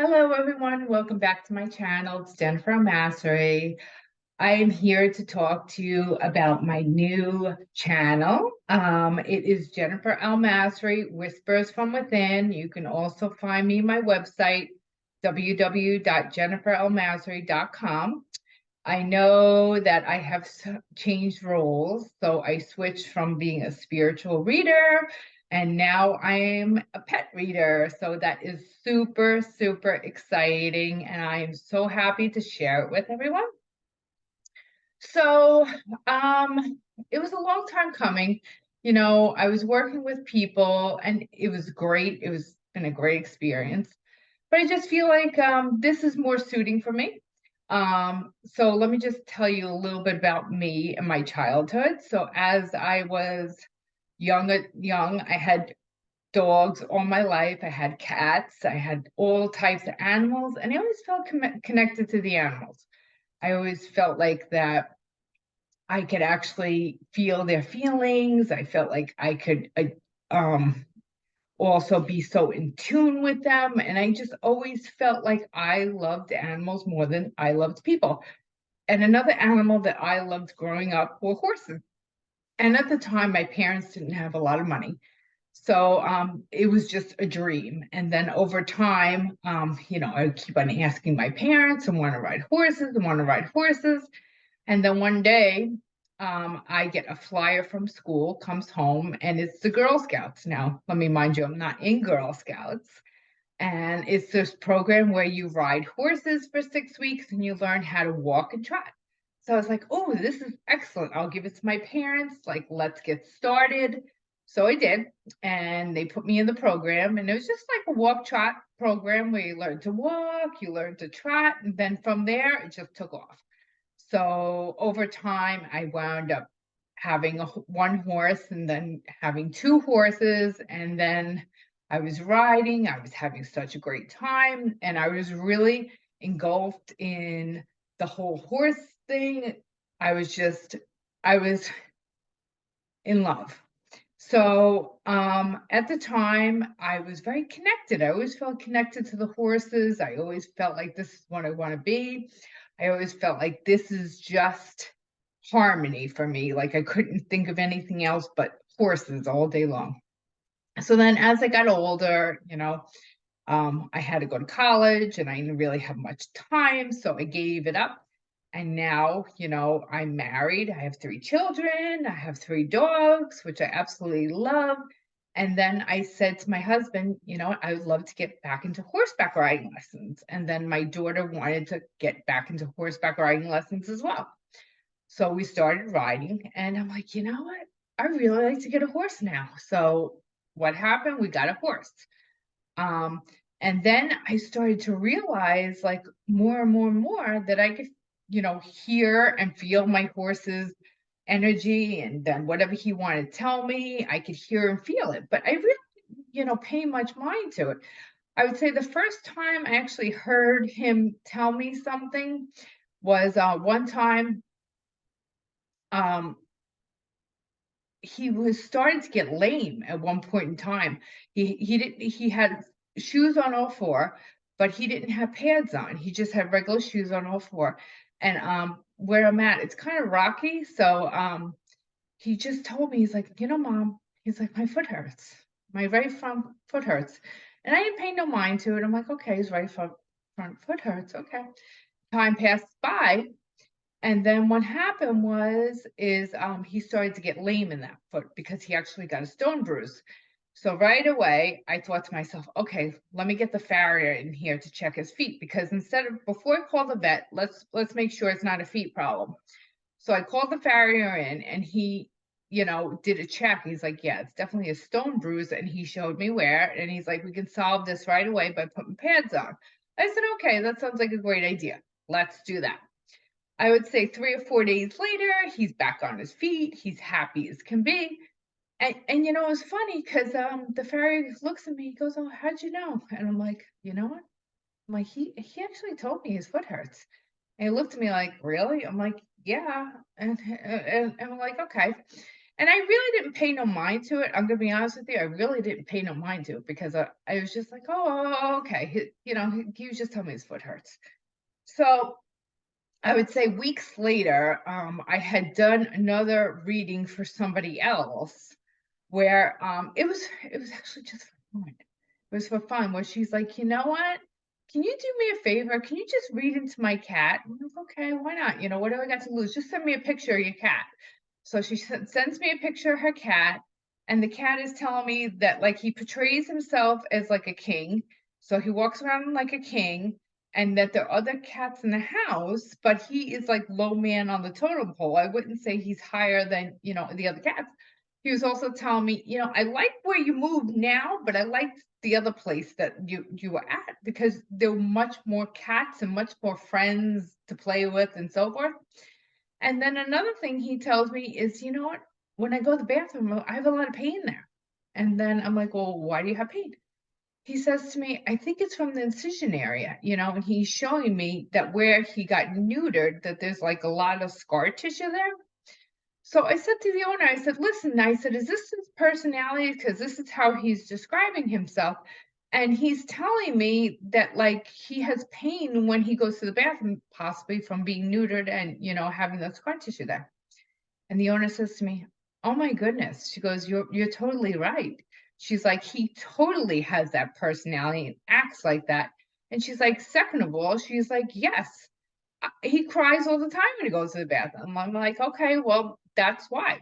Hello, everyone. Welcome back to my channel. It's Jennifer Mastery. I am here to talk to you about my new channel. It is Jennifer L. Mastery, Whispers from Within. You can also find me on my website, www.jenniferlmastery.com. I know that I have changed roles, so I switched from being a spiritual reader and now I'm a pet reader. So that is super, super exciting, and I am so happy to share it with everyone. So, it was a long time coming. I was working with people and it was great. It was been a great experience, but I just feel like this is more suiting for me. So let me just tell you a little bit about me and my childhood. So as I was young, I had dogs all my life. I had cats. I had all types of animals, and I always felt connected to the animals. I always felt like that I could actually feel their feelings. I felt like I could um, also be so in tune with them. And I just always felt like I loved animals more than I loved people. And another animal that I loved growing up were horses. And at the time, my parents didn't have a lot of money. So it was just a dream. And then over time, I keep on asking my parents and want to ride horses and want to ride horses. And then one day, I get a flyer from school, comes home, and it's the Girl Scouts. Now, let me mind you, I'm not in Girl Scouts. And it's this program where you ride horses for 6 weeks and you learn how to walk and trot. So I was like, oh, this is excellent. I'll give it to my parents. Like, let's get started. So I did. And they put me in the program. And it was just like a walk trot program where you learn to walk, you learn to trot. And then from there, it just took off. So over time, I wound up having one horse and then having two horses. And then I was riding, I was having such a great time, and I was really engulfed in the whole horse thing. I was in love. So at the time, I was very connected. I always felt connected to the horses. I always felt like this is what I want to be. I always felt like this is just harmony for me. Like I couldn't think of anything else but horses all day long. So then as I got older, I had to go to college and I didn't really have much time. So I gave it up. And now, I'm married. I have three children. I have three dogs, which I absolutely love. And then I said to my husband, I would love to get back into horseback riding lessons. And then my daughter wanted to get back into horseback riding lessons as well. So we started riding, and I'm like, you know what? I really like to get a horse now. So what happened? We got a horse. Um, and then I started to realize, like, more and more and more that I could, hear and feel my horse's energy, and then whatever he wanted to tell me, I could hear and feel it. But I really, pay much mind to it. I would say the first time I actually heard him tell me something was one time. Um, he was starting to get lame at one point in time. He had shoes on all four, but he didn't have pads on. He just had regular shoes on all four. And where I'm at, it's kind of rocky. So he just told me, he's like, Mom, he's like, my foot hurts. My right front foot hurts. And I didn't pay no mind to it. I'm like, okay, his right front foot hurts. Okay. Time passed by, and then what happened is he started to get lame in that foot because he actually got a stone bruise. So right away, I thought to myself, okay, let me get the farrier in here to check his feet, because instead of before I call the vet, let's make sure it's not a feet problem. So I called the farrier in, and he, did a check. He's like, yeah, it's definitely a stone bruise, and he showed me where, and he's like, we can solve this right away by putting pads on. I said, okay, that sounds like a great idea. Let's do that. I would say 3 or 4 days later, he's back on his feet. He's happy as can be. And it was funny because the fairy looks at me, he goes, oh, how'd you know? And I'm like, you know what? I'm like, he actually told me his foot hurts. And he looked at me like, really? I'm like, yeah. And I'm like, okay. And I really didn't pay no mind to it. I'm gonna be honest with you. I really didn't pay no mind to it because I was just like, oh, okay. He was just telling me his foot hurts. So I would say weeks later, I had done another reading for somebody else where it was actually just for fun. It was for fun where she's like, you know what? Can you do me a favor? Can you just read into my cat? And I was okay, why not? What do I got to lose? Just send me a picture of your cat. So she sends me a picture of her cat, and the cat is telling me that like he portrays himself as like a king. So he walks around like a king, and that there are other cats in the house, but he is like low man on the totem pole. I wouldn't say he's higher than, the other cats. He was also telling me, I like where you move now, but I liked the other place that you were at because there were much more cats and much more friends to play with and so forth. And then another thing he tells me is, you know what? When I go to the bathroom, I have a lot of pain there. And then I'm like, well, why do you have pain? He says to me, I think it's from the incision area, and he's showing me that where he got neutered, that there's like a lot of scar tissue there. So I said to the owner, I said, listen, I said, is this his personality? Because this is how he's describing himself. And he's telling me that like he has pain when he goes to the bathroom, possibly from being neutered and, having that scar tissue there. And the owner says to me, oh my goodness. She goes, you're totally right. She's like, he totally has that personality and acts like that. And she's like, second of all, she's like, yes, he cries all the time when he goes to the bathroom. I'm like, okay, well, that's why.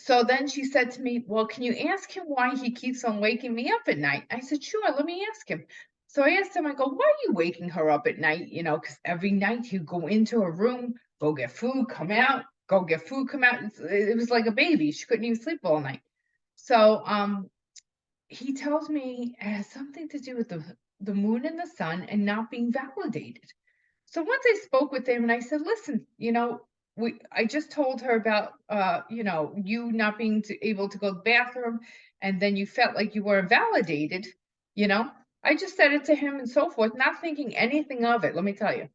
So then she said to me, well, can you ask him why he keeps on waking me up at night? I said, sure, let me ask him. So I asked him, I go, why are you waking her up at night? Because every night he'd go into a room, go get food, come out, go get food, come out. It was like a baby. She couldn't even sleep all night. So he tells me it has something to do with the moon and the sun and not being validated. So once I spoke with him and I said, listen, I just told her about you not being able to go to the bathroom, and then you felt like you were validated, you know. I just said it to him and so forth, not thinking anything of it, let me tell you.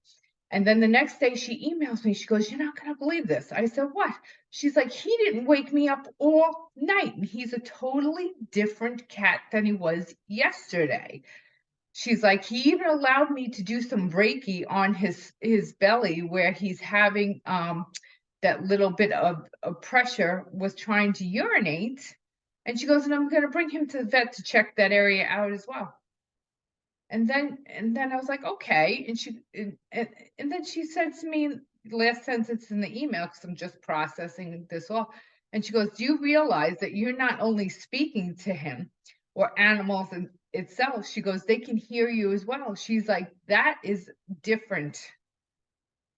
And then the next day she emails me, she goes, you're not gonna believe this. I said, what? She's like, he didn't wake me up all night. And he's a totally different cat than he was yesterday. She's like, he even allowed me to do some Reiki on his belly where he's having that little bit of pressure, was trying to urinate. And she goes, and I'm gonna bring him to the vet to check that area out as well. And then I was like, okay. And then she said to me, last sentence in the email, because I'm just processing this all. And she goes, do you realize that you're not only speaking to him or animals in itself? She goes, they can hear you as well. She's like, that is different.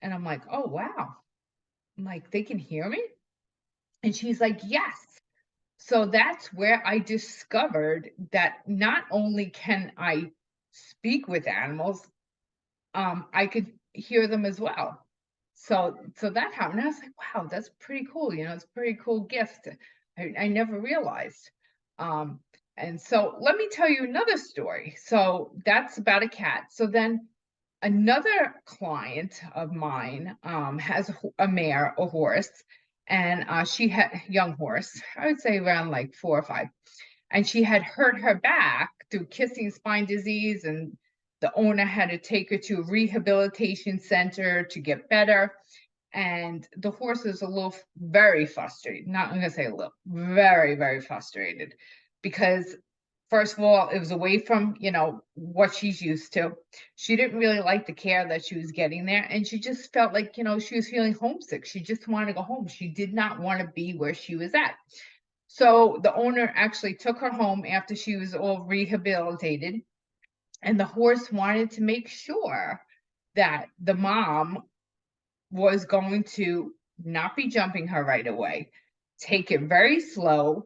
And I'm like, oh wow. I'm like, they can hear me? And she's like, yes. So that's where I discovered that not only can I speak with animals, I could hear them as well. So that happened. I was like, wow, that's pretty cool. It's a pretty cool gift. I never realized. Um, and so let me tell you another story. So that's about a cat. So then another client of mine has a mare, a horse, and she had young horse, I would say around like 4 or 5, and she had hurt her back through kissing spine disease, and the owner had to take her to a rehabilitation center to get better. And the horse is a little very frustrated. Not I'm gonna say a little, very, very frustrated because first of all, it was away from, what she's used to. She didn't really like the care that she was getting there. And she just felt like, she was feeling homesick. She just wanted to go home. She did not want to be where she was at. So the owner actually took her home after she was all rehabilitated. And the horse wanted to make sure that the mom was going to not be jumping her right away, take it very slow,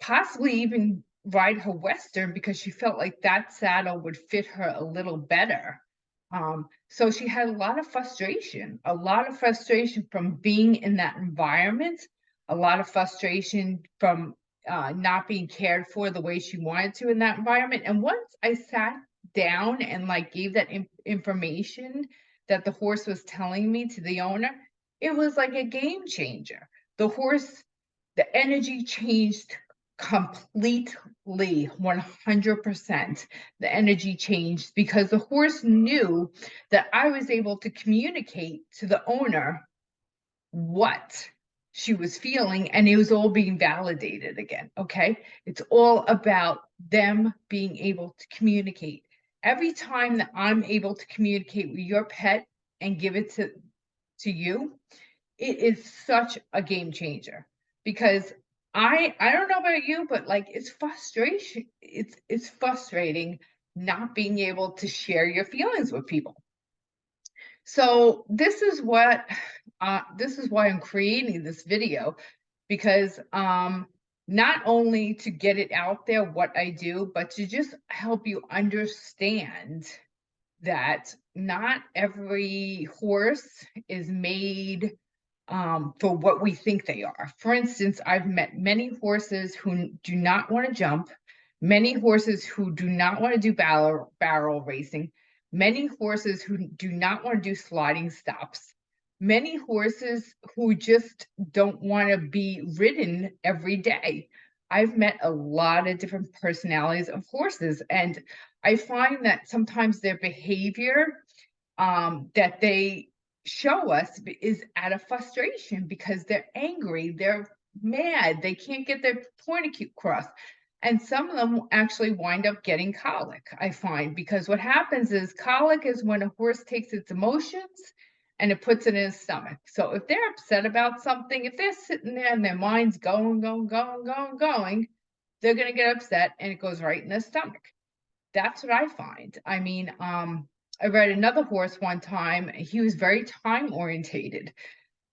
possibly even ride her Western because she felt like that saddle would fit her a little better. So she had a lot of frustration from being in that environment, a lot of frustration from not being cared for the way she wanted to in that environment. And once I sat down and like gave that information that the horse was telling me to the owner, it was like a game changer. the horse, the energy changed completely, 100%. The energy changed because the horse knew that I was able to communicate to the owner what she was feeling, and it was all being validated again. Okay, it's all about them being able to communicate. Every time that I'm able to communicate with your pet and give it to you, it is such a game changer, because I don't know about you, but like it's frustration. It's frustrating not being able to share your feelings with people. So this is why I'm creating this video, because not only to get it out there what I do, but to just help you understand that not every horse is made for what we think they are. For instance, I've met many horses who do not want to jump, many horses who do not want to do barrel racing, many horses who do not want to do sliding stops, many horses who just don't want to be ridden every day. I've met a lot of different personalities of horses, and I find that sometimes their behavior that they show us is out of frustration because they're angry, they're mad, they can't get their point across. And some of them actually wind up getting colic, I find, because what happens is colic is when a horse takes its emotions and it puts it in his stomach. So if they're upset about something, if they're sitting there and their mind's going, they're going to get upset and it goes right in their stomach. That's what I find. I mean, I read another horse one time. He was very time orientated.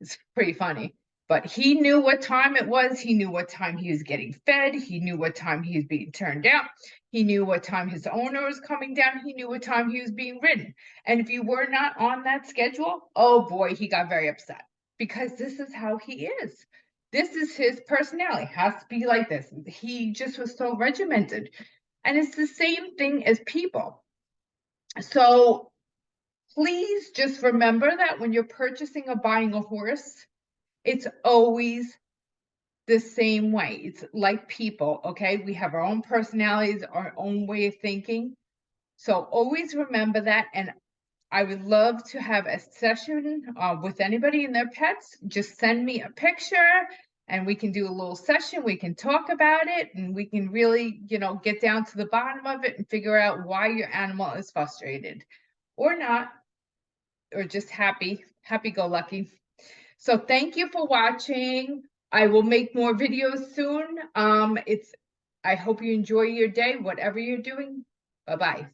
It's pretty funny, but he knew what time it was. He knew what time he was getting fed. He knew what time he was being turned out. He knew what time his owner was coming down. He knew what time he was being ridden. And if you were not on that schedule, oh boy, he got very upset, because this is how he is. This is his personality. It has to be like this. He just was so regimented. And it's the same thing as people. So please just remember that when you're purchasing or buying a horse, it's always the same way. It's like people, okay? We have our own personalities, our own way of thinking. So always remember that. And I would love to have a session with anybody and their pets. Just send me a picture and we can do a little session. We can talk about it and we can really, get down to the bottom of it and figure out why your animal is frustrated or not, or just happy-go-lucky. So thank you for watching. I will make more videos soon. I hope you enjoy your day, whatever you're doing. Bye-bye.